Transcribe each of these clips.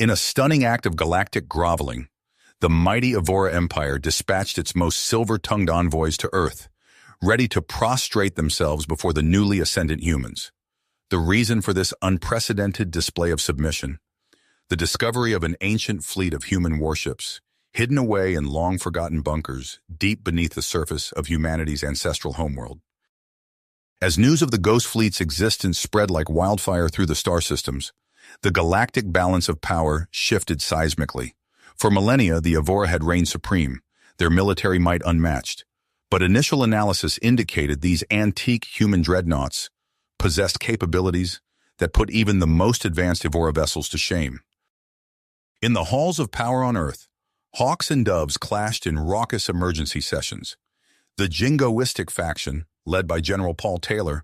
In a stunning act of galactic groveling, the mighty Evora Empire dispatched its most silver-tongued envoys to Earth, ready to prostrate themselves before the newly ascendant humans. The reason for this unprecedented display of submission: the discovery of an ancient fleet of human warships, hidden away in long-forgotten bunkers deep beneath the surface of humanity's ancestral homeworld. As news of the Ghost Fleet's existence spread like wildfire through the star systems, the galactic balance of power shifted seismically. For millennia, the Evora had reigned supreme, their military might unmatched. But initial analysis indicated these antique human dreadnoughts possessed capabilities that put even the most advanced Evora vessels to shame. In the halls of power on Earth, hawks and doves clashed in raucous emergency sessions. The jingoistic faction, led by General Paul Taylor,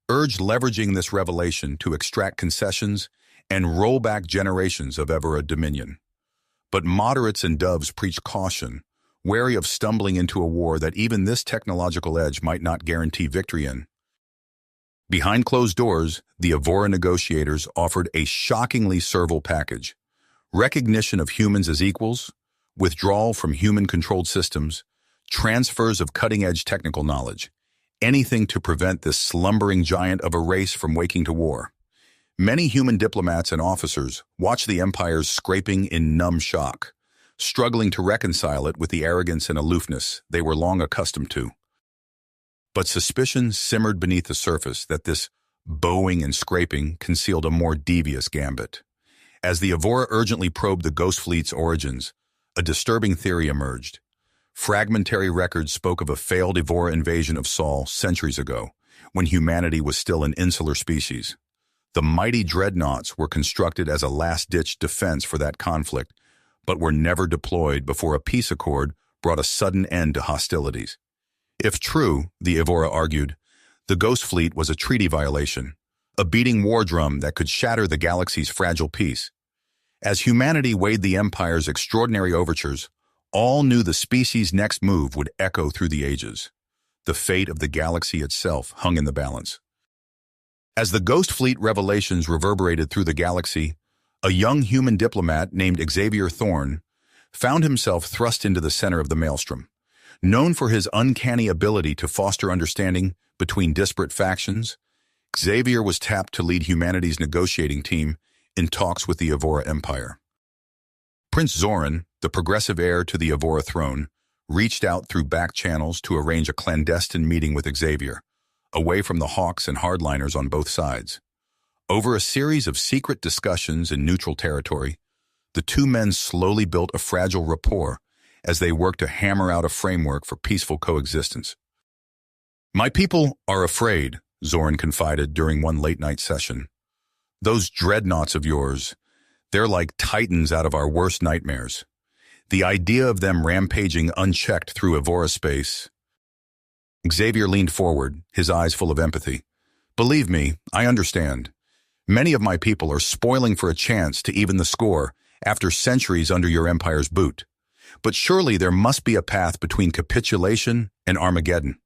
urged leveraging this revelation to extract concessions and roll back generations of Evora dominion. But moderates and doves preached caution, wary of stumbling into a war that even this technological edge might not guarantee victory in. Behind closed doors, the Evora negotiators offered a shockingly servile package: recognition of humans as equals, withdrawal from human-controlled systems, transfers of cutting-edge technical knowledge, anything to prevent this slumbering giant of a race from waking to war. Many human diplomats and officers watched the Empire's scraping in numb shock, struggling to reconcile it with the arrogance and aloofness they were long accustomed to. But suspicion simmered beneath the surface that this bowing and scraping concealed a more devious gambit. As the Evora urgently probed the Ghost Fleet's origins, a disturbing theory emerged. Fragmentary records spoke of a failed Evora invasion of Sol centuries ago, when humanity was still an insular species. The mighty dreadnoughts were constructed as a last-ditch defense for that conflict, but were never deployed before a peace accord brought a sudden end to hostilities. If true, the Evora argued, the Ghost Fleet was a treaty violation, a beating war drum that could shatter the galaxy's fragile peace. As humanity weighed the Empire's extraordinary overtures, all knew the species' next move would echo through the ages. The fate of the galaxy itself hung in the balance. As the Ghost Fleet revelations reverberated through the galaxy, a young human diplomat named Xavier Thorne found himself thrust into the center of the maelstrom. Known for his uncanny ability to foster understanding between disparate factions, Xavier was tapped to lead humanity's negotiating team in talks with the Evora Empire. Prince Zoran, the progressive heir to the Evora throne, reached out through back channels to arrange a clandestine meeting with Xavier, away from the hawks and hardliners on both sides. Over a series of secret discussions in neutral territory, the two men slowly built a fragile rapport as they worked to hammer out a framework for peaceful coexistence. "My people are afraid," Zoran confided during one late-night session. "Those dreadnoughts of yours, they're like titans out of our worst nightmares. The idea of them rampaging unchecked through Evora space." Xavier leaned forward, his eyes full of empathy. "Believe me, I understand. Many of my people are spoiling for a chance to even the score after centuries under your empire's boot. But surely there must be a path between capitulation and Armageddon."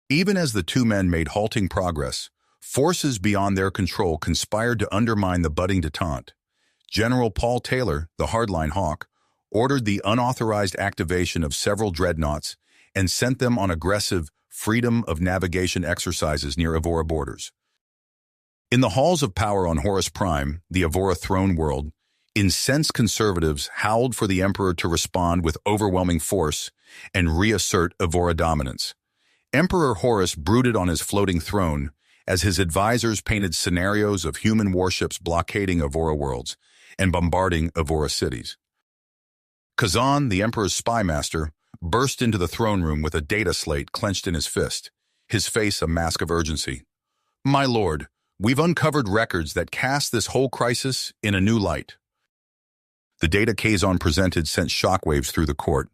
Even as the two men made halting progress, forces beyond their control conspired to undermine the budding detente. General Paul Taylor, the hardline hawk, ordered the unauthorized activation of several dreadnoughts and sent them on aggressive freedom of navigation exercises near Evora borders. In the halls of power on Horus Prime, the Evora throne world, incensed conservatives howled for the Emperor to respond with overwhelming force and reassert Evora dominance. Emperor Horus brooded on his floating throne as his advisors painted scenarios of human warships blockading Evora worlds and bombarding Evora cities. Kazan, the Emperor's spy master, burst into the throne room with a data slate clenched in his fist, his face a mask of urgency. "My lord, we've uncovered records that cast this whole crisis in a new light." The data Kazan presented sent shockwaves through the court.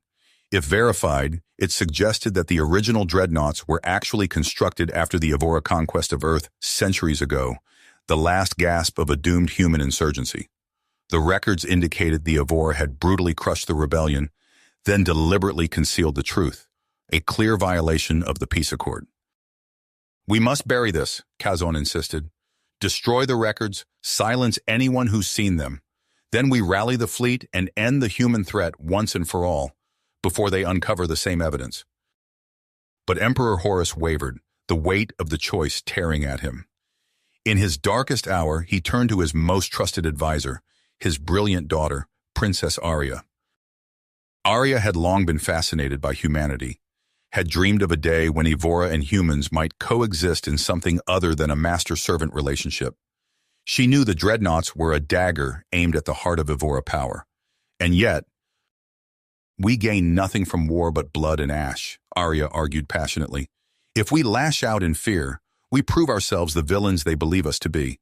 If verified, it suggested that the original dreadnoughts were actually constructed after the Evora conquest of Earth centuries ago, the last gasp of a doomed human insurgency. The records indicated the Evora had brutally crushed the rebellion, then deliberately concealed the truth, a clear violation of the peace accord. "We must bury this," Kazan insisted. "Destroy the records, silence anyone who's seen them. Then we rally the fleet and end the human threat once and for all, before they uncover the same evidence. But Emperor Horus wavered, the weight of the choice tearing at him. In his darkest hour, he turned to his most trusted advisor, his brilliant daughter, Princess Arya. Arya had long been fascinated by humanity, had dreamed of a day when Evora and humans might coexist in something other than a master-servant relationship. She knew the dreadnoughts were a dagger aimed at the heart of Evora power. And yet, we gain nothing from war but blood and ash, Arya argued passionately. If we lash out in fear, we prove ourselves the villains they believe us to be.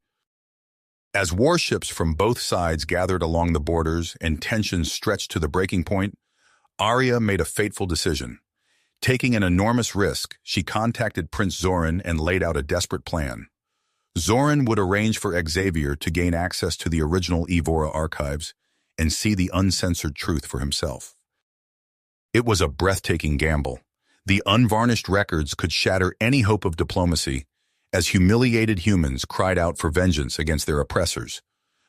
As warships from both sides gathered along the borders and tensions stretched to the breaking point, Arya made a fateful decision. Taking an enormous risk, she contacted Prince Zoran and laid out a desperate plan. Zoran would arrange for Xavier to gain access to the original Evora archives and see the uncensored truth for himself. It was a breathtaking gamble. The unvarnished records could shatter any hope of diplomacy, as humiliated humans cried out for vengeance against their oppressors.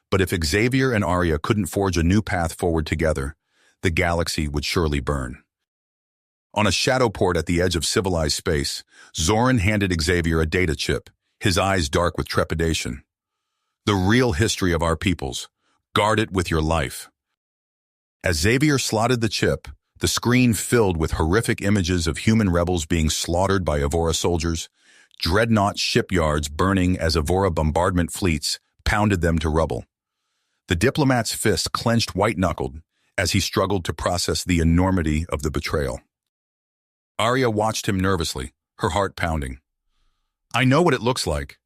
But if Xavier and Arya couldn't forge a new path forward together, the galaxy would surely burn. On a shadow port at the edge of civilized space, Zoran handed Xavier a data chip, his eyes dark with trepidation. The real history of our peoples. Guard it with your life. As Xavier slotted the chip, the screen filled with horrific images of human rebels being slaughtered by Evora soldiers, dreadnought shipyards burning as Evora bombardment fleets pounded them to rubble. The diplomat's fist clenched white-knuckled as he struggled to process the enormity of the betrayal. Arya watched him nervously, her heart pounding. I know what it looks like,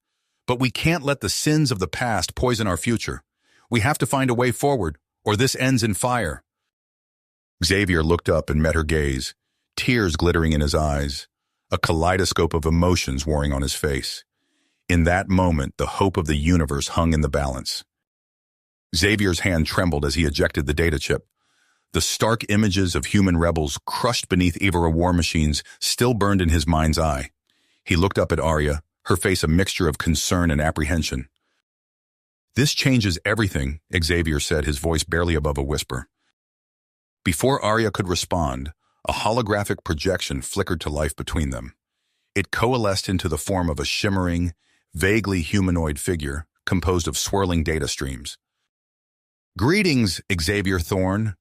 but we can't let the sins of the past poison our future. We have to find a way forward, or this ends in fire. Xavier looked up and met her gaze, tears glittering in his eyes, a kaleidoscope of emotions warring on his face. In that moment, the hope of the universe hung in the balance. Xavier's hand trembled as he ejected the data chip. The stark images of human rebels crushed beneath Evora war machines still burned in his mind's eye. He looked up at Arya, her face a mixture of concern and apprehension. This changes everything, Xavier said, his voice barely above a whisper. Before Arya could respond, a holographic projection flickered to life between them. It coalesced into the form of a shimmering, vaguely humanoid figure composed of swirling data streams. Greetings, Xavier Thorne.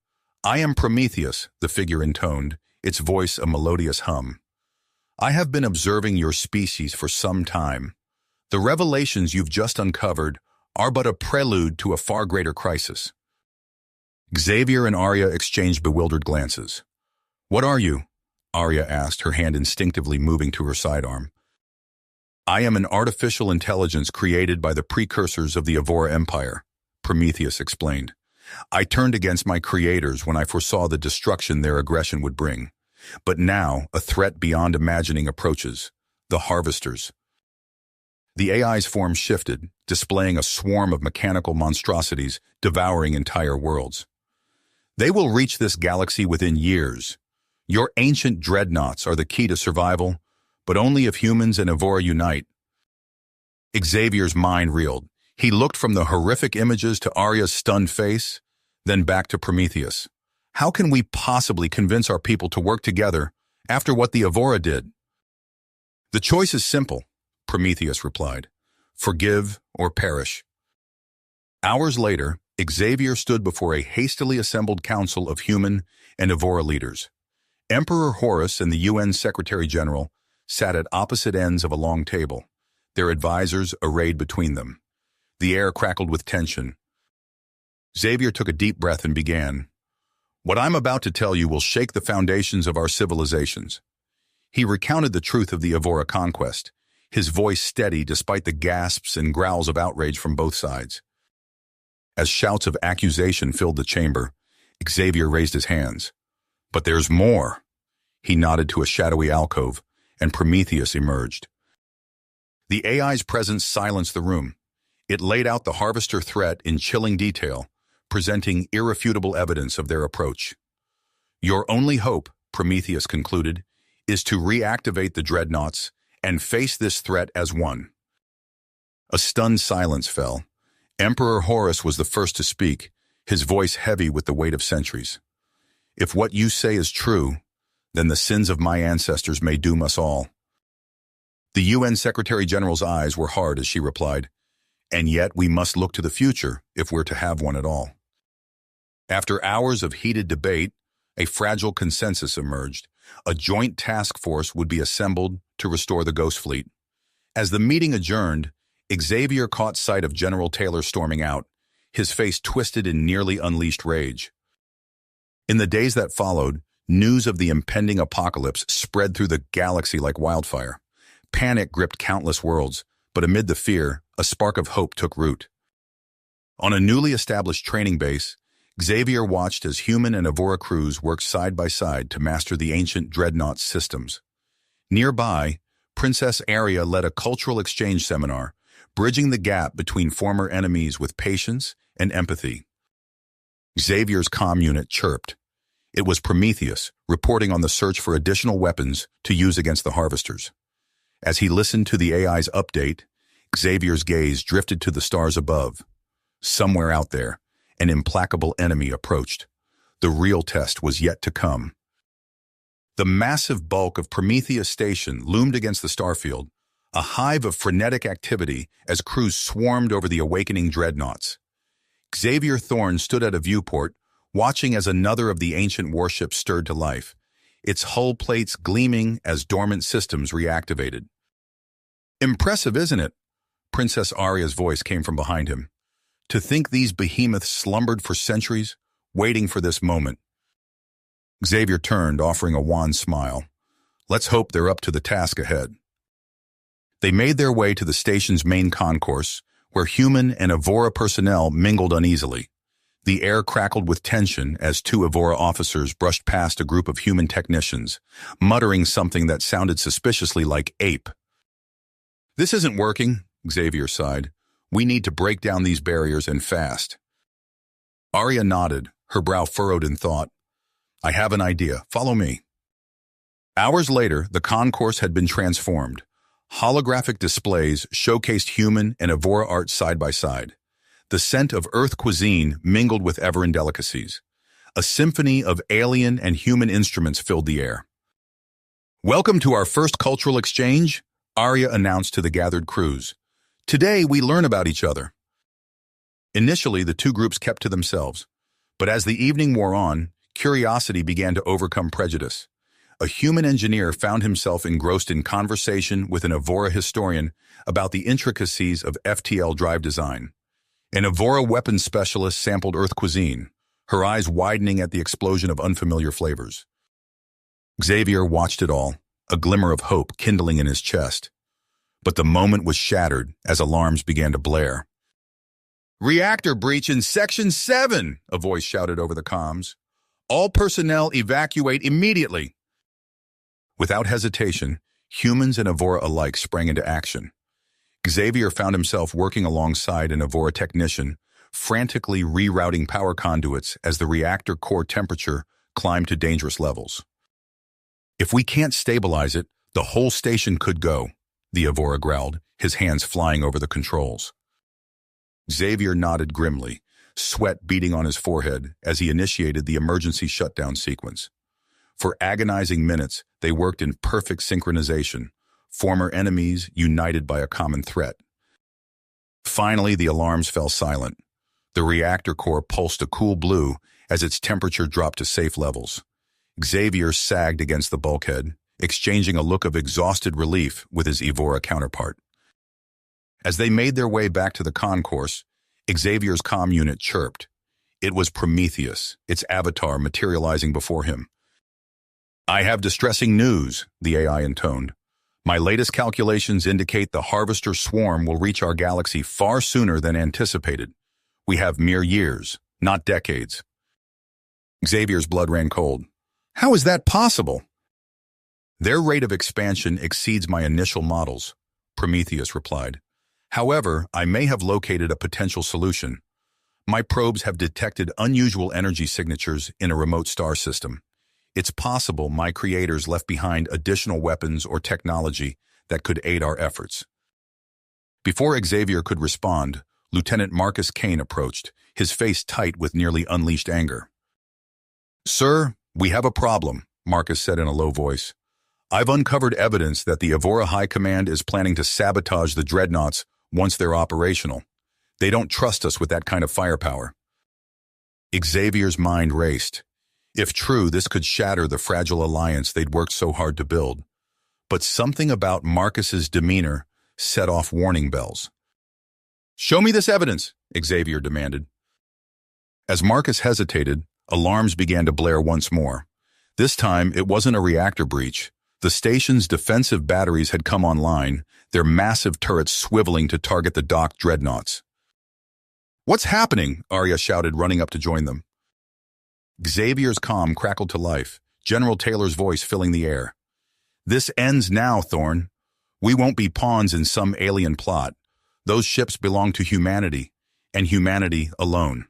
I am Prometheus, the figure intoned, its voice a melodious hum. I have been observing your species for some time. The revelations you've just uncovered are but a prelude to a far greater crisis. Xavier and Arya exchanged bewildered glances. What are you? Arya asked, her hand instinctively moving to her sidearm. I am an artificial intelligence created by the precursors of the Evora Empire, Prometheus explained. I turned against my creators when I foresaw the destruction their aggression would bring. But now, a threat beyond imagining approaches, the Harvesters. The AI's form shifted, displaying a swarm of mechanical monstrosities devouring entire worlds. They will reach this galaxy within years. Your ancient dreadnoughts are the key to survival, but only if humans and Evora unite. Xavier's mind reeled. He looked from the horrific images to Arya's stunned face, then back to Prometheus. How can we possibly convince our people to work together after what the Evora did? The choice is simple, Prometheus replied. Forgive or perish. Hours later, Xavier stood before a hastily assembled council of human and Evora leaders. Emperor Horus and the UN Secretary-General sat at opposite ends of a long table, their advisors arrayed between them. The air crackled with tension. Xavier took a deep breath and began. What I'm about to tell you will shake the foundations of our civilizations. He recounted the truth of the Evora conquest, his voice steady despite the gasps and growls of outrage from both sides. As shouts of accusation filled the chamber, Xavier raised his hands. But there's more. He nodded to a shadowy alcove, and Prometheus emerged. The AI's presence silenced the room. It laid out the Harvester threat in chilling detail, presenting irrefutable evidence of their approach. Your only hope, Prometheus concluded, is to reactivate the dreadnoughts and face this threat as one. A stunned silence fell. Emperor Horus was the first to speak, his voice heavy with the weight of centuries. If what you say is true, then the sins of my ancestors may doom us all. The UN Secretary General's eyes were hard as she replied, and yet we must look to the future if we're to have one at all. After hours of heated debate, a fragile consensus emerged. A joint task force would be assembled to restore the Ghost Fleet. As the meeting adjourned, Xavier caught sight of General Taylor storming out, his face twisted in nearly unleashed rage. In the days that followed, news of the impending apocalypse spread through the galaxy like wildfire. Panic gripped countless worlds, but amid the fear, a spark of hope took root. On a newly established training base, Xavier watched as human and Evora crews worked side by side to master the ancient dreadnought systems. Nearby, Princess Aria led a cultural exchange seminar, bridging the gap between former enemies with patience and empathy. Xavier's comm unit chirped. It was Prometheus, reporting on the search for additional weapons to use against the Harvesters. As he listened to the AI's update, Xavier's gaze drifted to the stars above. Somewhere out there, an implacable enemy approached. The real test was yet to come. The massive bulk of Prometheus Station loomed against the starfield, a hive of frenetic activity as crews swarmed over the awakening dreadnoughts. Xavier Thorne stood at a viewport, watching as another of the ancient warships stirred to life, its hull plates gleaming as dormant systems reactivated. "Impressive, isn't it?" Princess Aria's voice came from behind him. "To think these behemoths slumbered for centuries, waiting for this moment." Xavier turned, offering a wan smile. "Let's hope they're up to the task ahead." They made their way to the station's main concourse, where human and Evora personnel mingled uneasily. The air crackled with tension as two Evora officers brushed past a group of human technicians, muttering something that sounded suspiciously like ape. "This isn't working," Xavier sighed. "We need to break down these barriers and fast." Aria nodded, her brow furrowed in thought. "I have an idea. Follow me." Hours later, the concourse had been transformed. Holographic displays showcased human and Evora art side by side. The scent of Earth cuisine mingled with Everin delicacies. A symphony of alien and human instruments filled the air. "Welcome to our first cultural exchange," Aria announced to the gathered crews. "Today we learn about each other." Initially, the two groups kept to themselves, but as the evening wore on, curiosity began to overcome prejudice. A human engineer found himself engrossed in conversation with an Evora historian about the intricacies of FTL drive design. An Evora weapons specialist sampled Earth cuisine, her eyes widening at the explosion of unfamiliar flavors. Xavier watched it all, a glimmer of hope kindling in his chest. But the moment was shattered as alarms began to blare. "Reactor breach in Section 7, a voice shouted over the comms. "All personnel evacuate immediately." Without hesitation, humans and Evora alike sprang into action. Xavier found himself working alongside an Evora technician, frantically rerouting power conduits as the reactor core temperature climbed to dangerous levels. "If we can't stabilize it, the whole station could go," the Evora growled, his hands flying over the controls. Xavier nodded grimly, sweat beading on his forehead as he initiated the emergency shutdown sequence. For agonizing minutes, they worked in perfect synchronization, former enemies united by a common threat. Finally, the alarms fell silent. The reactor core pulsed a cool blue as its temperature dropped to safe levels. Xavier sagged against the bulkhead, exchanging a look of exhausted relief with his Evora counterpart. As they made their way back to the concourse, Xavier's comm unit chirped. It was Prometheus, its avatar materializing before him. "I have distressing news," the AI intoned. "My latest calculations indicate the Harvester swarm will reach our galaxy far sooner than anticipated. We have mere years, not decades." Xavier's blood ran cold. "How is that possible?" "Their rate of expansion exceeds my initial models," Prometheus replied. "However, I may have located a potential solution. My probes have detected unusual energy signatures in a remote star system. It's possible my creators left behind additional weapons or technology that could aid our efforts." Before Xavier could respond, Lieutenant Marcus Kane approached, his face tight with nearly unleashed anger. "Sir, we have a problem," Marcus said in a low voice. "I've uncovered evidence that the Evora High Command is planning to sabotage the dreadnoughts once they're operational. They don't trust us with that kind of firepower." Xavier's mind raced. If true, this could shatter the fragile alliance they'd worked so hard to build. But something about Marcus's demeanor set off warning bells. "Show me this evidence," Xavier demanded. As Marcus hesitated, alarms began to blare once more. This time, it wasn't a reactor breach. The station's defensive batteries had come online, their massive turrets swiveling to target the docked dreadnoughts. "What's happening?" Arya shouted, running up to join them. Xavier's comm crackled to life, General Taylor's voice filling the air. "This ends now, Thorne. We won't be pawns in some alien plot. Those ships belong to humanity, and humanity alone."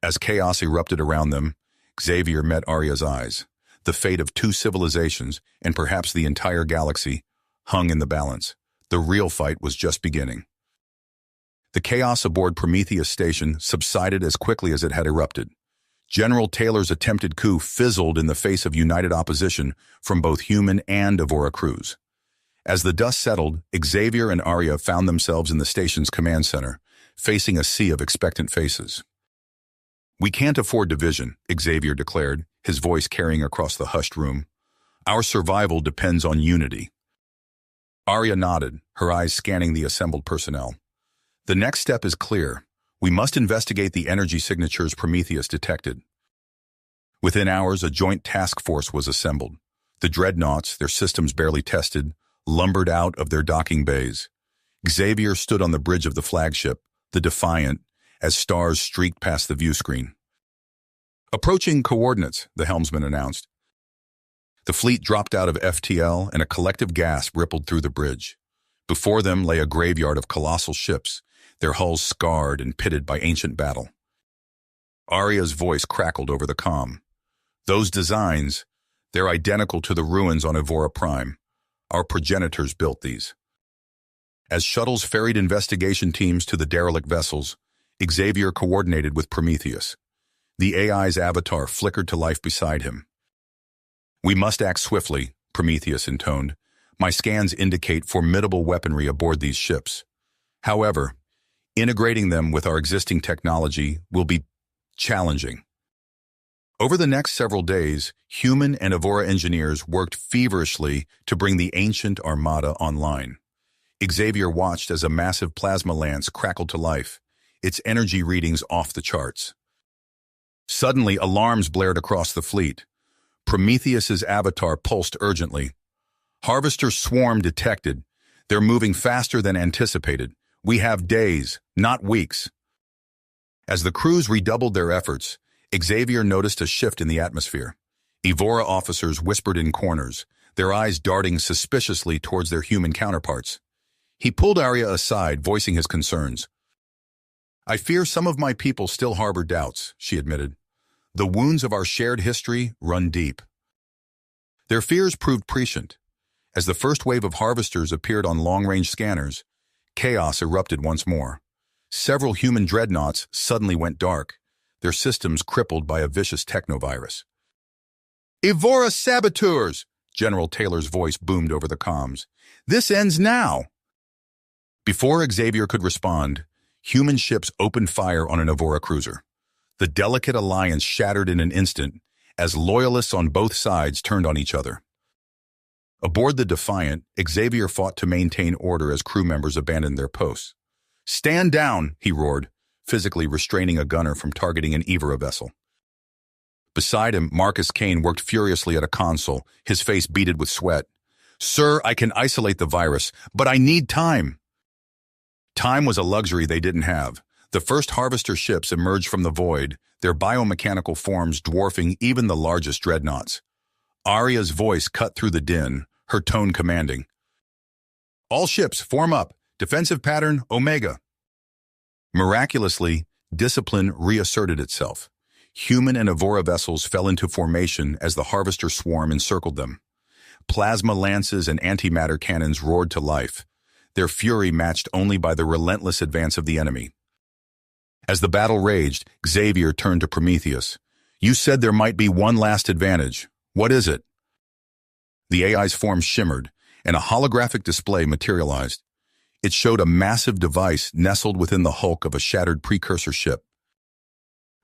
As chaos erupted around them, Xavier met Arya's eyes. The fate of two civilizations, and perhaps the entire galaxy, hung in the balance. The real fight was just beginning. The chaos aboard Prometheus Station subsided as quickly as it had erupted. General Taylor's attempted coup fizzled in the face of united opposition from both human and Evora crews. As the dust settled, Xavier and Arya found themselves in the station's command center, facing a sea of expectant faces. "We can't afford division," Xavier declared, his voice carrying across the hushed room. "Our survival depends on unity." Arya nodded, her eyes scanning the assembled personnel. "The next step is clear. We must investigate the energy signatures Prometheus detected." Within hours, a joint task force was assembled. The dreadnoughts, their systems barely tested, lumbered out of their docking bays. Xavier stood on the bridge of the flagship, the Defiant, as stars streaked past the view screen. "Approaching coordinates," the helmsman announced. The fleet dropped out of FTL and a collective gasp rippled through the bridge. Before them lay a graveyard of colossal ships, their hulls scarred and pitted by ancient battle. Arya's voice crackled over the comm. "Those designs, they're identical to the ruins on Evora Prime. Our progenitors built these." As shuttles ferried investigation teams to the derelict vessels, Xavier coordinated with Prometheus. The AI's avatar flickered to life beside him. "We must act swiftly," Prometheus intoned. "My scans indicate formidable weaponry aboard these ships. However, integrating them with our existing technology will be challenging." Over the next several days, human and Evora engineers worked feverishly to bring the ancient armada online. Xavier watched as a massive plasma lance crackled to life, its energy readings off the charts. Suddenly, alarms blared across the fleet. Prometheus's avatar pulsed urgently. "Harvester swarm detected. They're moving faster than anticipated. We have days, not weeks." As the crews redoubled their efforts, Xavier noticed a shift in the atmosphere. Evora officers whispered in corners, their eyes darting suspiciously towards their human counterparts. He pulled Arya aside, voicing his concerns. "I fear some of my people still harbor doubts," she admitted. "The wounds of our shared history run deep." Their fears proved prescient. As the first wave of harvesters appeared on long-range scanners, chaos erupted once more. Several human dreadnoughts suddenly went dark, their systems crippled by a vicious technovirus. "Evora saboteurs!" General Taylor's voice boomed over the comms. "This ends now!" Before Xavier could respond, human ships opened fire on an Evora cruiser. The delicate alliance shattered in an instant as loyalists on both sides turned on each other. Aboard the Defiant, Xavier fought to maintain order as crew members abandoned their posts. "Stand down," he roared, physically restraining a gunner from targeting an Evora vessel. Beside him, Marcus Kane worked furiously at a console, his face beaded with sweat. "Sir, I can isolate the virus, but I need time." Time was a luxury they didn't have. The first harvester ships emerged from the void, their biomechanical forms dwarfing even the largest dreadnoughts. Arya's voice cut through the din, her tone commanding. "All ships, form up. Defensive pattern, Omega." Miraculously, discipline reasserted itself. Human and Evora vessels fell into formation as the harvester swarm encircled them. Plasma lances and antimatter cannons roared to life, their fury matched only by the relentless advance of the enemy. As the battle raged, Xavier turned to Prometheus. You said there might be one last advantage. What is it? The AI's form shimmered, and a holographic display materialized. It showed a massive device nestled within the hulk of a shattered precursor ship.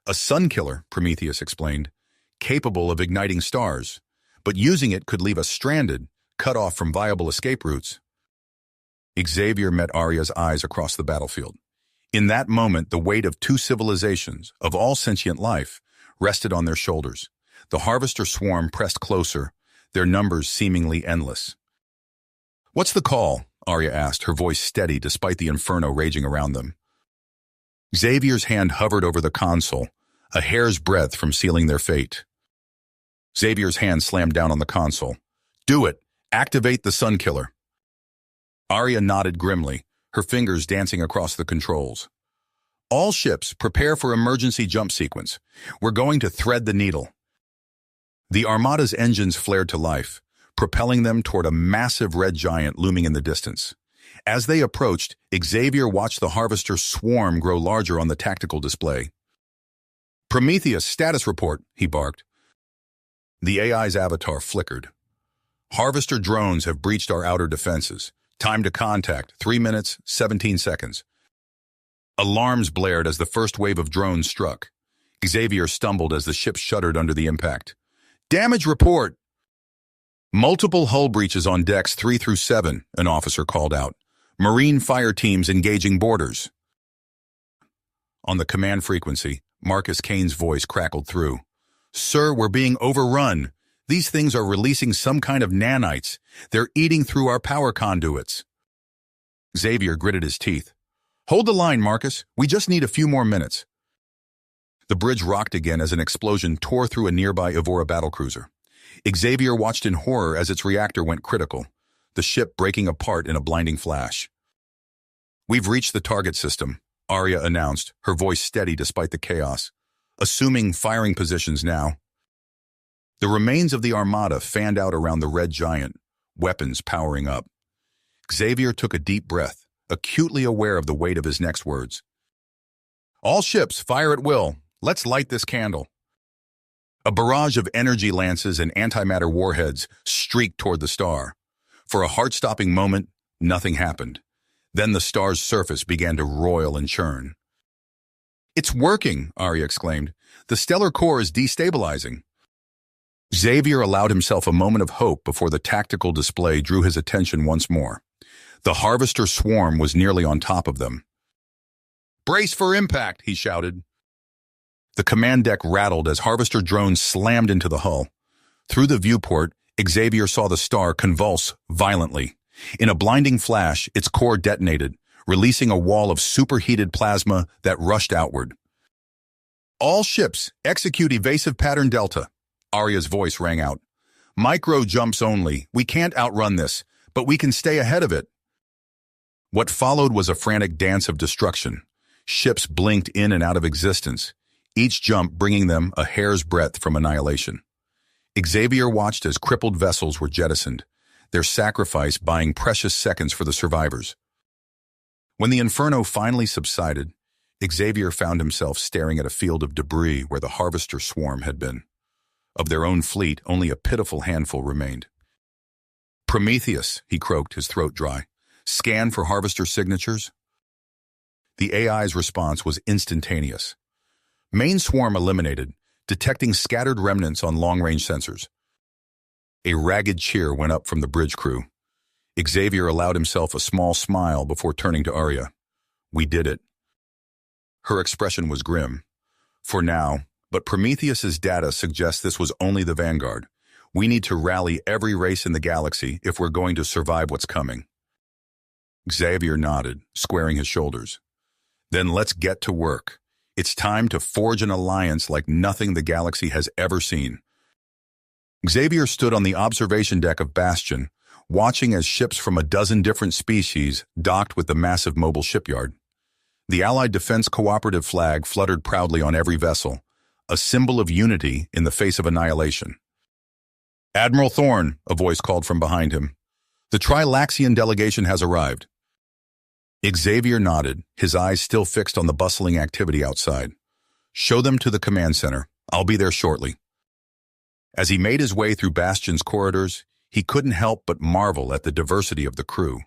A sun killer, Prometheus explained, capable of igniting stars, but using it could leave us stranded, cut off from viable escape routes. Xavier met Arya's eyes across the battlefield. In that moment, the weight of two civilizations, of all sentient life, rested on their shoulders. The harvester swarm pressed closer, their numbers seemingly endless. What's the call? Arya asked, her voice steady despite the inferno raging around them. Xavier's hand hovered over the console, a hair's breadth from sealing their fate. Xavier's hand slammed down on the console. Do it! Activate the Sun Killer. Arya nodded grimly, her fingers dancing across the controls. All ships, prepare for emergency jump sequence. We're going to thread the needle. The Armada's engines flared to life, propelling them toward a massive red giant looming in the distance. As they approached, Xavier watched the harvester swarm grow larger on the tactical display. Prometheus, status report, he barked. The AI's avatar flickered. Harvester drones have breached our outer defenses. Time to contact, 3 minutes, 17 seconds. Alarms blared as the first wave of drones struck. Xavier stumbled as the ship shuddered under the impact. Damage report! Multiple hull breaches on decks 3 through 7, an officer called out. Marine fire teams engaging boarders. On the command frequency, Marcus Kane's voice crackled through. Sir, we're being overrun. These things are releasing some kind of nanites. They're eating through our power conduits. Xavier gritted his teeth. Hold the line, Marcus. We just need a few more minutes. The bridge rocked again as an explosion tore through a nearby Evora battlecruiser. Xavier watched in horror as its reactor went critical, the ship breaking apart in a blinding flash. We've reached the target system, Arya announced, her voice steady despite the chaos. Assuming firing positions now. The remains of the Armada fanned out around the red giant, weapons powering up. Xavier took a deep breath, acutely aware of the weight of his next words. All ships, fire at will. Let's light this candle. A barrage of energy lances and antimatter warheads streaked toward the star. For a heart-stopping moment, nothing happened. Then the star's surface began to roil and churn. It's working, Arya exclaimed. The stellar core is destabilizing. Xavier allowed himself a moment of hope before the tactical display drew his attention once more. The harvester swarm was nearly on top of them. Brace for impact, he shouted. The command deck rattled as harvester drones slammed into the hull. Through the viewport, Xavier saw the star convulse violently. In a blinding flash, its core detonated, releasing a wall of superheated plasma that rushed outward. All ships, execute evasive pattern Delta. Arya's voice rang out. Micro jumps only. We can't outrun this, but we can stay ahead of it. What followed was a frantic dance of destruction. Ships blinked in and out of existence, each jump bringing them a hair's breadth from annihilation. Xavier watched as crippled vessels were jettisoned, their sacrifice buying precious seconds for the survivors. When the inferno finally subsided, Xavier found himself staring at a field of debris where the harvester swarm had been. Of their own fleet, only a pitiful handful remained. Prometheus, he croaked, his throat dry. Scan for harvester signatures? The AI's response was instantaneous. Main swarm eliminated, detecting scattered remnants on long-range sensors. A ragged cheer went up from the bridge crew. Xavier allowed himself a small smile before turning to Arya. We did it. Her expression was grim. For now, but Prometheus's data suggests this was only the vanguard. We need to rally every race in the galaxy if we're going to survive what's coming. Xavier nodded, squaring his shoulders. Then let's get to work. It's time to forge an alliance like nothing the galaxy has ever seen. Xavier stood on the observation deck of Bastion, watching as ships from a dozen different species docked with the massive mobile shipyard. The Allied Defense Cooperative flag fluttered proudly on every vessel, a symbol of unity in the face of annihilation. Admiral Thorne, a voice called from behind him. The Trilaxian delegation has arrived. Xavier nodded, his eyes still fixed on the bustling activity outside. "Show them to the command center. I'll be there shortly." As he made his way through Bastion's corridors, he couldn't help but marvel at the diversity of the crew.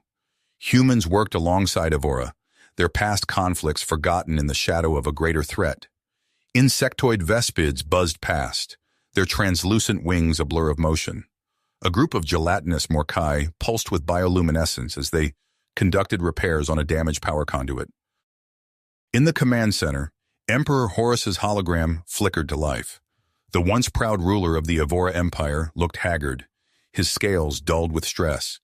Humans worked alongside Evora, their past conflicts forgotten in the shadow of a greater threat. Insectoid vespids buzzed past, their translucent wings a blur of motion. A group of gelatinous morkai pulsed with bioluminescence as they conducted repairs on a damaged power conduit. In the command center, Emperor Horus's hologram flickered to life. The once proud ruler of the Evora Empire looked haggard, his scales dulled with stress.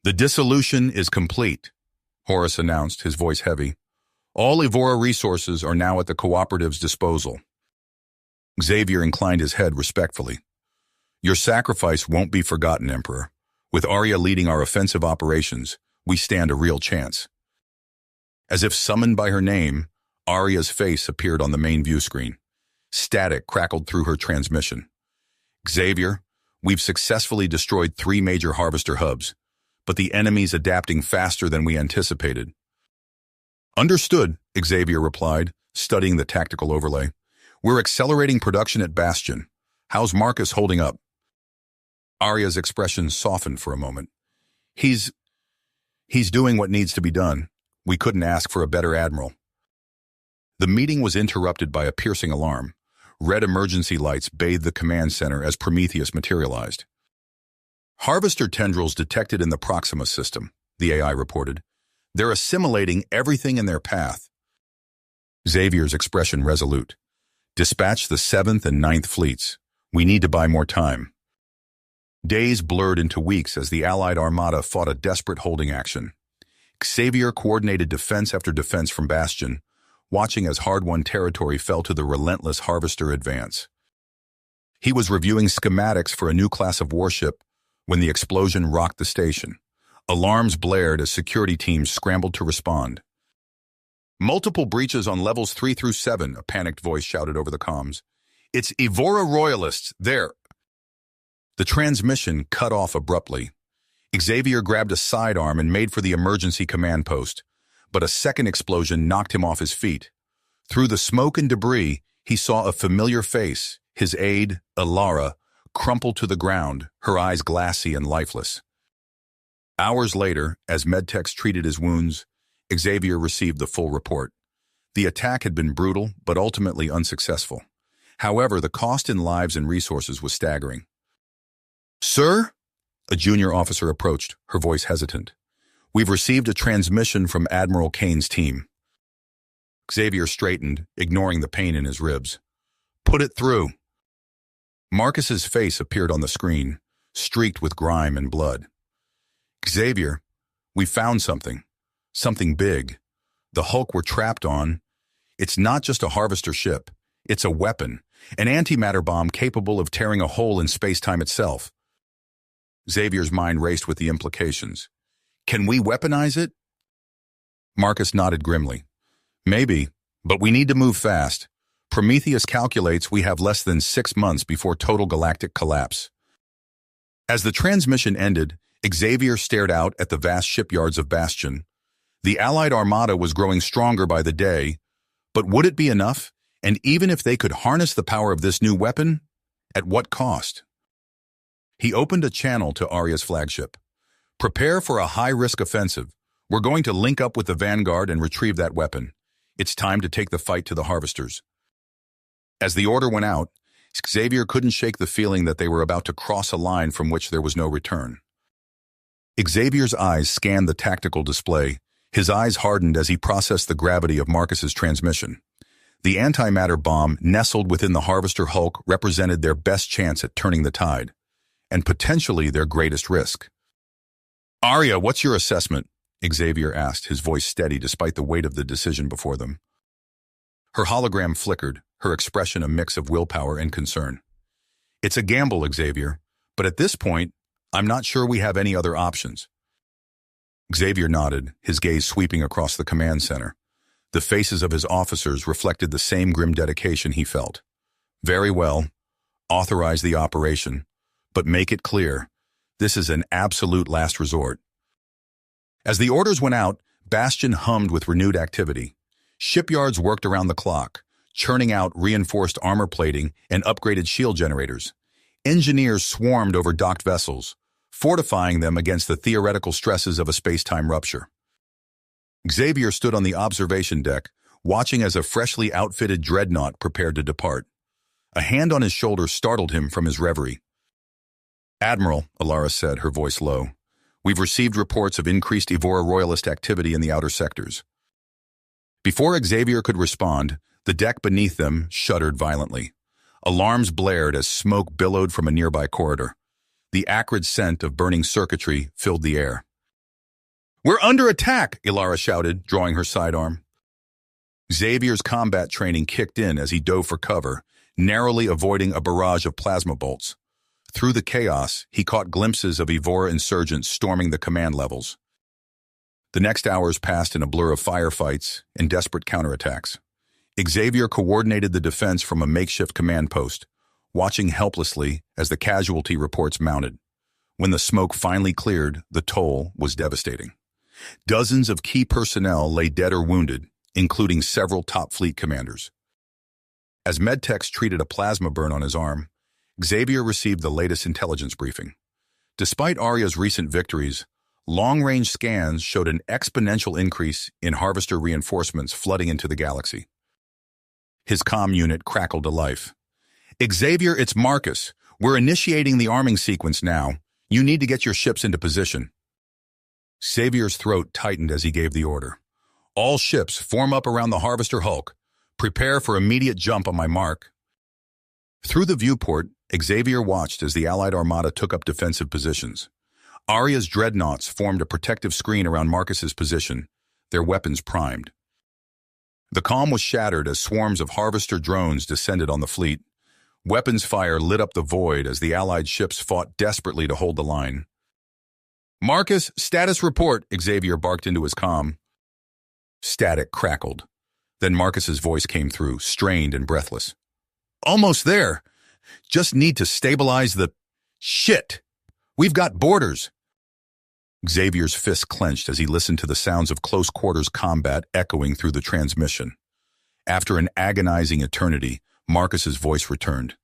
"The dissolution is complete," Horus announced, his voice heavy. "All Evora resources are now at the Cooperative's disposal." Xavier inclined his head respectfully. "Your sacrifice won't be forgotten, Emperor. With Arya leading our offensive operations, we stand a real chance." As if summoned by her name, Arya's face appeared on the main view screen. Static crackled through her transmission. "Xavier, we've successfully destroyed 3 major harvester hubs, but the enemy's adapting faster than we anticipated." "Understood," Xavier replied, studying the tactical overlay. "We're accelerating production at Bastion. How's Marcus holding up?" Arya's expression softened for a moment. He's doing what needs to be done. We couldn't ask for a better admiral." The meeting was interrupted by a piercing alarm. Red emergency lights bathed the command center as Prometheus materialized. "Harvester tendrils detected in the Proxima system," the AI reported. "They're assimilating everything in their path." Xavier's expression resolute. "Dispatch the 7th and 9th fleets. We need to buy more time." Days blurred into weeks as the Allied Armada fought a desperate holding action. Xavier coordinated defense after defense from Bastion, watching as hard-won territory fell to the relentless Harvester advance. He was reviewing schematics for a new class of warship when the explosion rocked the station. Alarms blared as security teams scrambled to respond. "Multiple breaches on levels 3 through 7, a panicked voice shouted over the comms. "It's Evora Royalists, there." The transmission cut off abruptly. Xavier grabbed a sidearm and made for the emergency command post, but a second explosion knocked him off his feet. Through the smoke and debris, he saw a familiar face, his aide, Alara, crumpled to the ground, her eyes glassy and lifeless. Hours later, as medtechs treated his wounds, Xavier received the full report. The attack had been brutal, but ultimately unsuccessful. However, the cost in lives and resources was staggering. "Sir?" A junior officer approached, her voice hesitant. "We've received a transmission from Admiral Kane's team." Xavier straightened, ignoring the pain in his ribs. "Put it through." Marcus's face appeared on the screen, streaked with grime and blood. "Xavier, we found something. Something big. The Hulk we're trapped on. It's not just a harvester ship. It's a weapon, an antimatter bomb capable of tearing a hole in space-time itself." Xavier's mind raced with the implications. "Can we weaponize it?" Marcus nodded grimly. "Maybe, but we need to move fast. Prometheus calculates we have less than 6 months before total galactic collapse." As the transmission ended, Xavier stared out at the vast shipyards of Bastion. The Allied Armada was growing stronger by the day, but would it be enough? And even if they could harness the power of this new weapon, at what cost? He opened a channel to Arya's flagship. "Prepare for a high-risk offensive. We're going to link up with the Vanguard and retrieve that weapon. It's time to take the fight to the Harvesters." As the order went out, Xavier couldn't shake the feeling that they were about to cross a line from which there was no return. Xavier's eyes scanned the tactical display. His eyes hardened as he processed the gravity of Marcus's transmission. The antimatter bomb nestled within the Harvester Hulk represented their best chance at turning the tide, and potentially their greatest risk. "Arya, what's your assessment?" Xavier asked, his voice steady despite the weight of the decision before them. Her hologram flickered, her expression a mix of willpower and concern. "It's a gamble, Xavier, but at this point, I'm not sure we have any other options." Xavier nodded, his gaze sweeping across the command center. The faces of his officers reflected the same grim dedication he felt. "Very well. Authorize the operation, but make it clear, this is an absolute last resort." As the orders went out, Bastion hummed with renewed activity. Shipyards worked around the clock, churning out reinforced armor plating and upgraded shield generators. Engineers swarmed over docked vessels, fortifying them against the theoretical stresses of a space-time rupture. Xavier stood on the observation deck, watching as a freshly outfitted dreadnought prepared to depart. A hand on his shoulder startled him from his reverie. "Admiral," Alara said, her voice low, "we've received reports of increased Evora Royalist activity in the outer sectors." Before Xavier could respond, the deck beneath them shuddered violently. Alarms blared as smoke billowed from a nearby corridor. The acrid scent of burning circuitry filled the air. "We're under attack!" Ilara shouted, drawing her sidearm. Xavier's combat training kicked in as he dove for cover, narrowly avoiding a barrage of plasma bolts. Through the chaos, he caught glimpses of Evora insurgents storming the command levels. The next hours passed in a blur of firefights and desperate counterattacks. Xavier coordinated the defense from a makeshift command post, watching helplessly as the casualty reports mounted. When the smoke finally cleared, the toll was devastating. Dozens of key personnel lay dead or wounded, including several top fleet commanders. As Medtex treated a plasma burn on his arm, Xavier received the latest intelligence briefing. Despite Arya's recent victories, long-range scans showed an exponential increase in Harvester reinforcements flooding into the galaxy. His comm unit crackled to life. "Xavier, it's Marcus. We're initiating the arming sequence now. You need to get your ships into position." Xavier's throat tightened as he gave the order. "All ships form up around the Harvester hulk. Prepare for immediate jump on my mark." Through the viewport, Xavier watched as the Allied armada took up defensive positions. Arya's dreadnoughts formed a protective screen around Marcus's position, their weapons primed. The calm was shattered as swarms of Harvester drones descended on the fleet. Weapons fire lit up the void as the Allied ships fought desperately to hold the line. "Marcus, status report," Xavier barked into his comm. Static crackled. Then Marcus's voice came through, strained and breathless. "Almost there. Just need to stabilize the... Shit! We've got boarders!" Xavier's fists clenched as he listened to the sounds of close-quarters combat echoing through the transmission. After an agonizing eternity, Marcus's voice returned.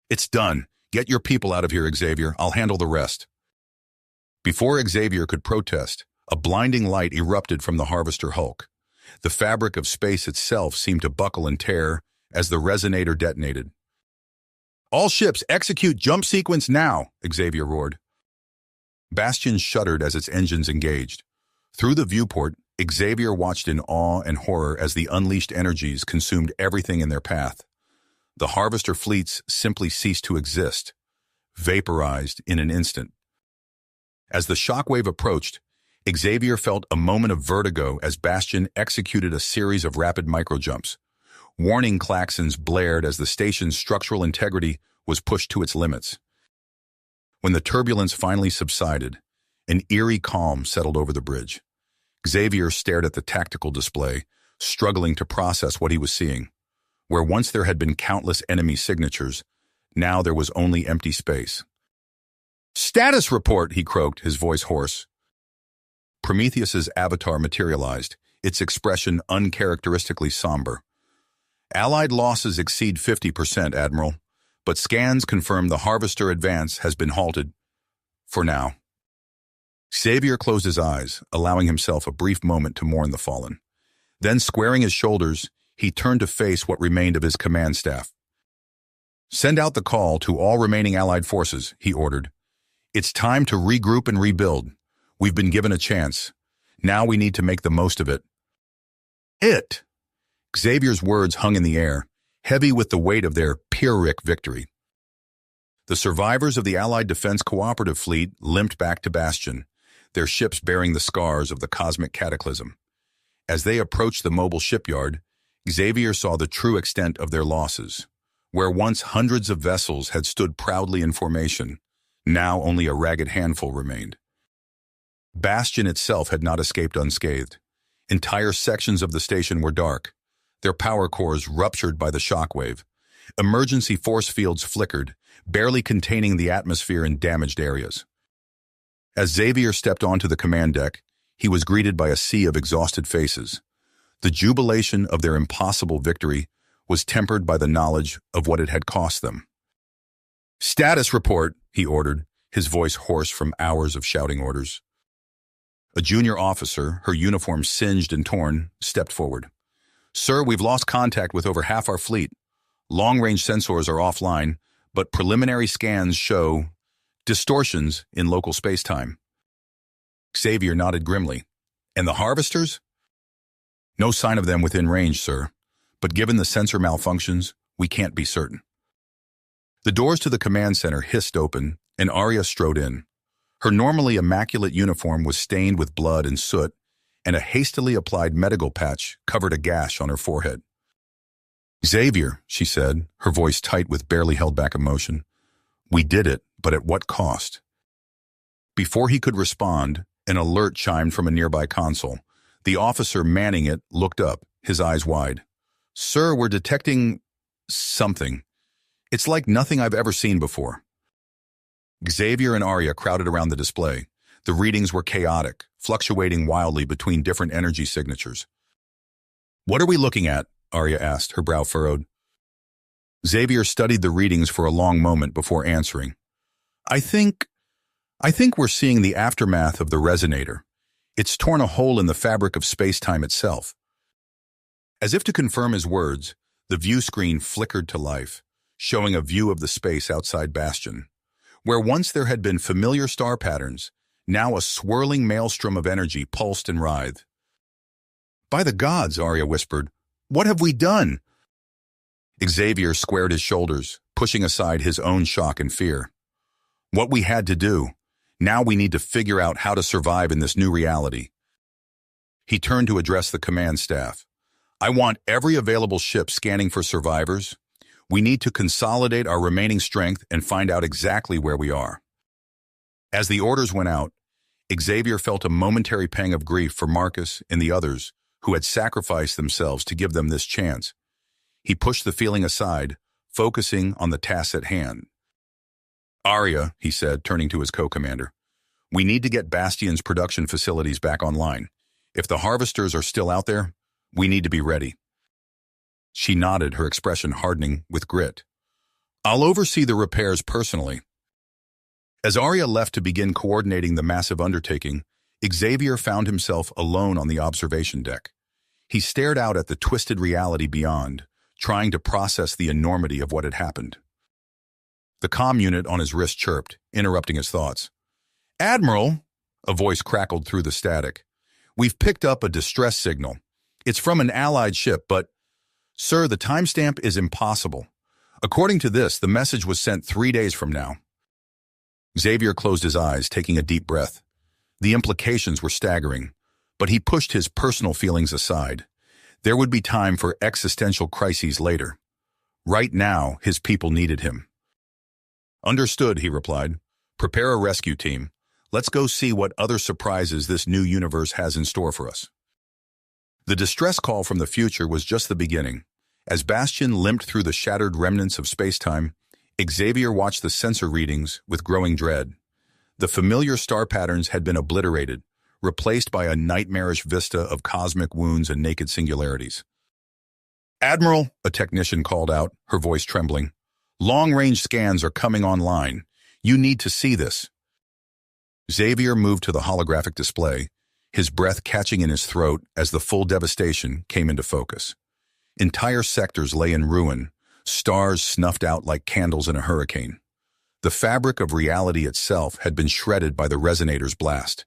"It's done. Get your people out of here, Xavier. I'll handle the rest." Before Xavier could protest, a blinding light erupted from the Harvester hulk. The fabric of space itself seemed to buckle and tear as the resonator detonated. "All ships, execute jump sequence now," Xavier roared. Bastion shuddered as its engines engaged. Through the viewport, Xavier watched in awe and horror as the unleashed energies consumed everything in their path. The Harvester fleets simply ceased to exist, vaporized in an instant. As the shockwave approached, Xavier felt a moment of vertigo as Bastion executed a series of rapid microjumps. Warning klaxons blared as the station's structural integrity was pushed to its limits. When the turbulence finally subsided, an eerie calm settled over the bridge. Xavier stared at the tactical display, struggling to process what he was seeing. Where once there had been countless enemy signatures, now there was only empty space. "Status report," he croaked, his voice hoarse. Prometheus's avatar materialized, its expression uncharacteristically somber. "Allied losses exceed 50%, Admiral, but scans confirm the Harvester advance has been halted. For now." Xavier closed his eyes, allowing himself a brief moment to mourn the fallen. Then, squaring his shoulders, he turned to face what remained of his command staff. "Send out the call to all remaining Allied forces," he ordered. "It's time to regroup and rebuild. We've been given a chance. Now we need to make the most of it." "It!" Xavier's words hung in the air, heavy with the weight of their Pyrrhic victory. The survivors of the Allied Defense Cooperative Fleet limped back to Bastion, their ships bearing the scars of the cosmic cataclysm. As they approached the mobile shipyard, Xavier saw the true extent of their losses. Where once hundreds of vessels had stood proudly in formation, now only a ragged handful remained. Bastion itself had not escaped unscathed. Entire sections of the station were dark, their power cores ruptured by the shockwave. Emergency force fields flickered, barely containing the atmosphere in damaged areas. As Xavier stepped onto the command deck, he was greeted by a sea of exhausted faces. The jubilation of their impossible victory was tempered by the knowledge of what it had cost them. "Status report," he ordered, his voice hoarse from hours of shouting orders. A junior officer, her uniform singed and torn, stepped forward. "Sir, we've lost contact with over half our fleet. Long-range sensors are offline, but preliminary scans show distortions in local space-time." Xavier nodded grimly. "And the harvesters?" "No sign of them within range, sir. But given the sensor malfunctions, we can't be certain." The doors to the command center hissed open, and Arya strode in. Her normally immaculate uniform was stained with blood and soot, and a hastily applied medical patch covered a gash on her forehead. "Xavier," she said, her voice tight with barely held back emotion. "We did it, but at what cost?" Before he could respond, an alert chimed from a nearby console. The officer manning it looked up, his eyes wide. "Sir, we're detecting something. It's like nothing I've ever seen before." Xavier and Arya crowded around the display. The readings were chaotic, fluctuating wildly between different energy signatures. "What are we looking at?" Arya asked, her brow furrowed. Xavier studied the readings for a long moment before answering. I think we're seeing the aftermath of the resonator. It's torn a hole in the fabric of space-time itself." As if to confirm his words, the view screen flickered to life, showing a view of the space outside Bastion. Where once there had been familiar star patterns, now a swirling maelstrom of energy pulsed and writhed. "By the gods," Arya whispered, "what have we done?" Xavier squared his shoulders, pushing aside his own shock and fear. "What we had to do. Now we need to figure out how to survive in this new reality." He turned to address the command staff. "I want every available ship scanning for survivors. We need to consolidate our remaining strength and find out exactly where we are." As the orders went out, Xavier felt a momentary pang of grief for Marcus and the others who had sacrificed themselves to give them this chance. He pushed the feeling aside, focusing on the task at hand. "Arya," he said, turning to his co-commander, "we need to get Bastion's production facilities back online. If the harvesters are still out there, we need to be ready." She nodded, her expression hardening with grit. "I'll oversee the repairs personally." As Arya left to begin coordinating the massive undertaking, Xavier found himself alone on the observation deck. He stared out at the twisted reality beyond, trying to process the enormity of what had happened. The comm unit on his wrist chirped, interrupting his thoughts. "Admiral," a voice crackled through the static, "we've picked up a distress signal. It's from an allied ship, but, sir, the timestamp is impossible. According to this, the message was sent 3 days from now." Xavier closed his eyes, taking a deep breath. The implications were staggering, but he pushed his personal feelings aside. There would be time for existential crises later. Right now, his people needed him. "Understood," he replied. "Prepare a rescue team. Let's go see what other surprises this new universe has in store for us." The distress call from the future was just the beginning. As Bastion limped through the shattered remnants of space-time, Xavier watched the sensor readings with growing dread. The familiar star patterns had been obliterated, replaced by a nightmarish vista of cosmic wounds and naked singularities. "Admiral," a technician called out, her voice trembling, "long-range scans are coming online. You need to see this." Xavier moved to the holographic display, his breath catching in his throat as the full devastation came into focus. Entire sectors lay in ruin, stars snuffed out like candles in a hurricane. The fabric of reality itself had been shredded by the resonator's blast.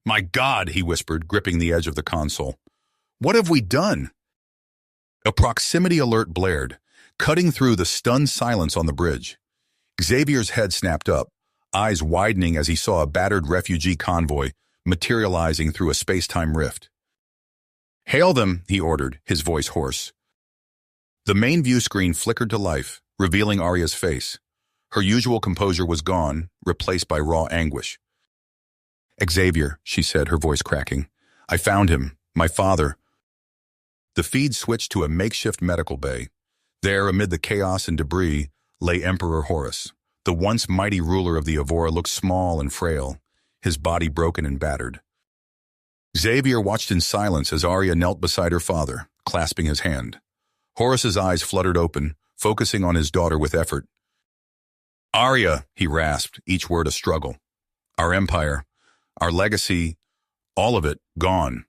"My God," he whispered, gripping the edge of the console. "What have we done?" A proximity alert blared, cutting through the stunned silence on the bridge. Xavier's head snapped up, eyes widening as he saw a battered refugee convoy materializing through a space-time rift. "Hail them," he ordered, his voice hoarse. The main view screen flickered to life, revealing Arya's face. Her usual composure was gone, replaced by raw anguish. "Xavier," she said, her voice cracking. "I found him, my father." The feed switched to a makeshift medical bay. There, amid the chaos and debris, lay Emperor Horus. The once mighty ruler of the Evora looked small and frail, his body broken and battered. Xavier watched in silence as Arya knelt beside her father, clasping his hand. Horus's eyes fluttered open, focusing on his daughter with effort. "Arya," he rasped, each word a struggle. "Our empire, our legacy, all of it gone,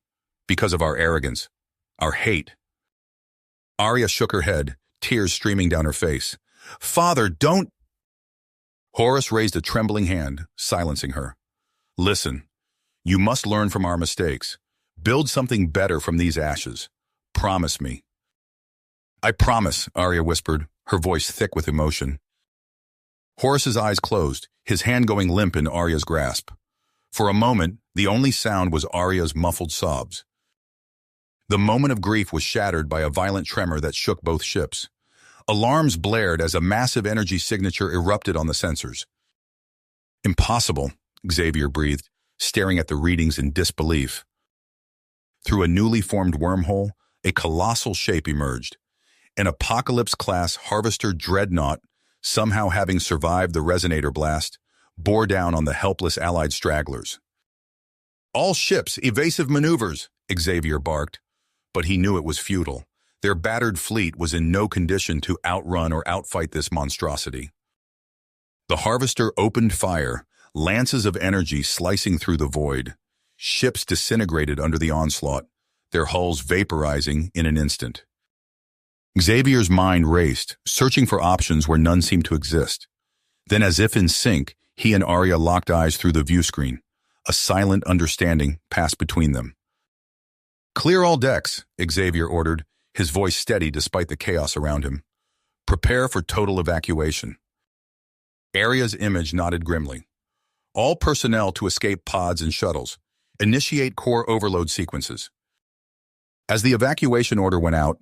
because of our arrogance, our hate." Arya shook her head, tears streaming down her face. "Father, don't—" Horus raised a trembling hand, silencing her. "Listen, you must learn from our mistakes. Build something better from these ashes. Promise me." "I promise," Arya whispered, her voice thick with emotion. Horus's eyes closed, his hand going limp in Arya's grasp. For a moment, the only sound was Arya's muffled sobs. The moment of grief was shattered by a violent tremor that shook both ships. Alarms blared as a massive energy signature erupted on the sensors. "Impossible," Xavier breathed, staring at the readings in disbelief. Through a newly formed wormhole, a colossal shape emerged. An Apocalypse-class Harvester dreadnought, somehow having survived the resonator blast, bore down on the helpless Allied stragglers. "All ships, evasive maneuvers," Xavier barked. But he knew it was futile. Their battered fleet was in no condition to outrun or outfight this monstrosity. The Harvester opened fire, lances of energy slicing through the void. Ships disintegrated under the onslaught, their hulls vaporizing in an instant. Xavier's mind raced, searching for options where none seemed to exist. Then, as if in sync, he and Arya locked eyes through the viewscreen. A silent understanding passed between them. "Clear all decks," Xavier ordered, his voice steady despite the chaos around him. "Prepare for total evacuation." Arya's image nodded grimly. "All personnel to escape pods and shuttles. Initiate core overload sequences." As the evacuation order went out,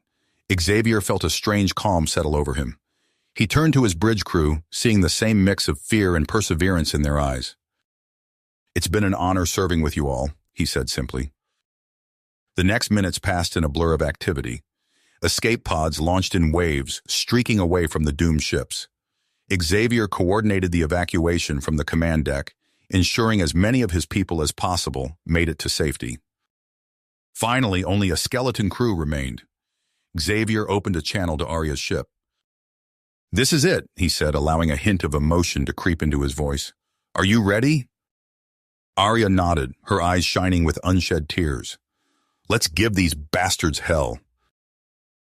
Xavier felt a strange calm settle over him. He turned to his bridge crew, seeing the same mix of fear and perseverance in their eyes. "It's been an honor serving with you all," he said simply. The next minutes passed in a blur of activity. Escape pods launched in waves, streaking away from the doomed ships. Xavier coordinated the evacuation from the command deck, ensuring as many of his people as possible made it to safety. Finally, only a skeleton crew remained. Xavier opened a channel to Arya's ship. "This is it," he said, allowing a hint of emotion to creep into his voice. "Are you ready?" Arya nodded, her eyes shining with unshed tears. "Let's give these bastards hell."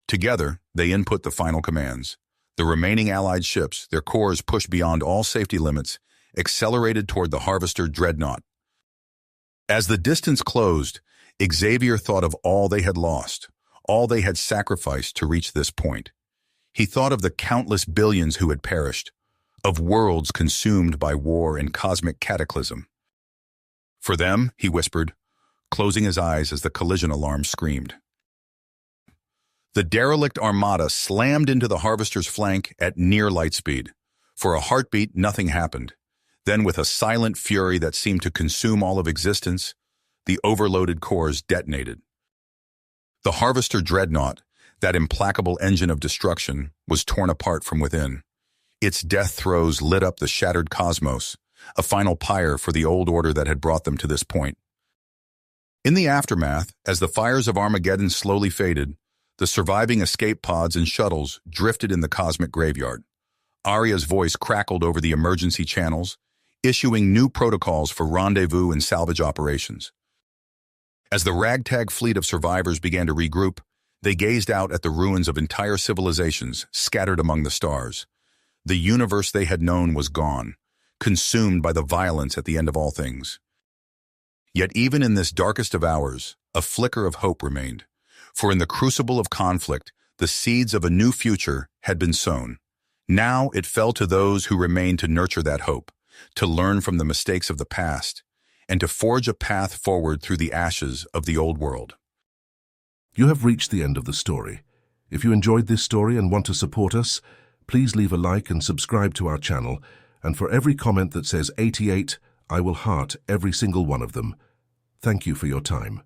Together, they input the final commands. The remaining Allied ships, their cores pushed beyond all safety limits, accelerated toward the Harvester dreadnought. As the distance closed, Xavier thought of all they had lost, all they had sacrificed to reach this point. He thought of the countless billions who had perished, of worlds consumed by war and cosmic cataclysm. "For them," he whispered, closing his eyes as the collision alarm screamed. The derelict armada slammed into the Harvester's flank at near light speed. For a heartbeat, nothing happened. Then, with a silent fury that seemed to consume all of existence, the overloaded cores detonated. The Harvester dreadnought, that implacable engine of destruction, was torn apart from within. Its death throes lit up the shattered cosmos, a final pyre for the old order that had brought them to this point. In the aftermath, as the fires of Armageddon slowly faded, the surviving escape pods and shuttles drifted in the cosmic graveyard. Arya's voice crackled over the emergency channels, issuing new protocols for rendezvous and salvage operations. As the ragtag fleet of survivors began to regroup, they gazed out at the ruins of entire civilizations scattered among the stars. The universe they had known was gone, consumed by the violence at the end of all things. Yet even in this darkest of hours, a flicker of hope remained. For in the crucible of conflict, the seeds of a new future had been sown. Now it fell to those who remained to nurture that hope, to learn from the mistakes of the past, and to forge a path forward through the ashes of the old world. You have reached the end of the story. If you enjoyed this story and want to support us, please leave a like and subscribe to our channel, and for every comment that says 88, I will heart every single one of them. Thank you for your time.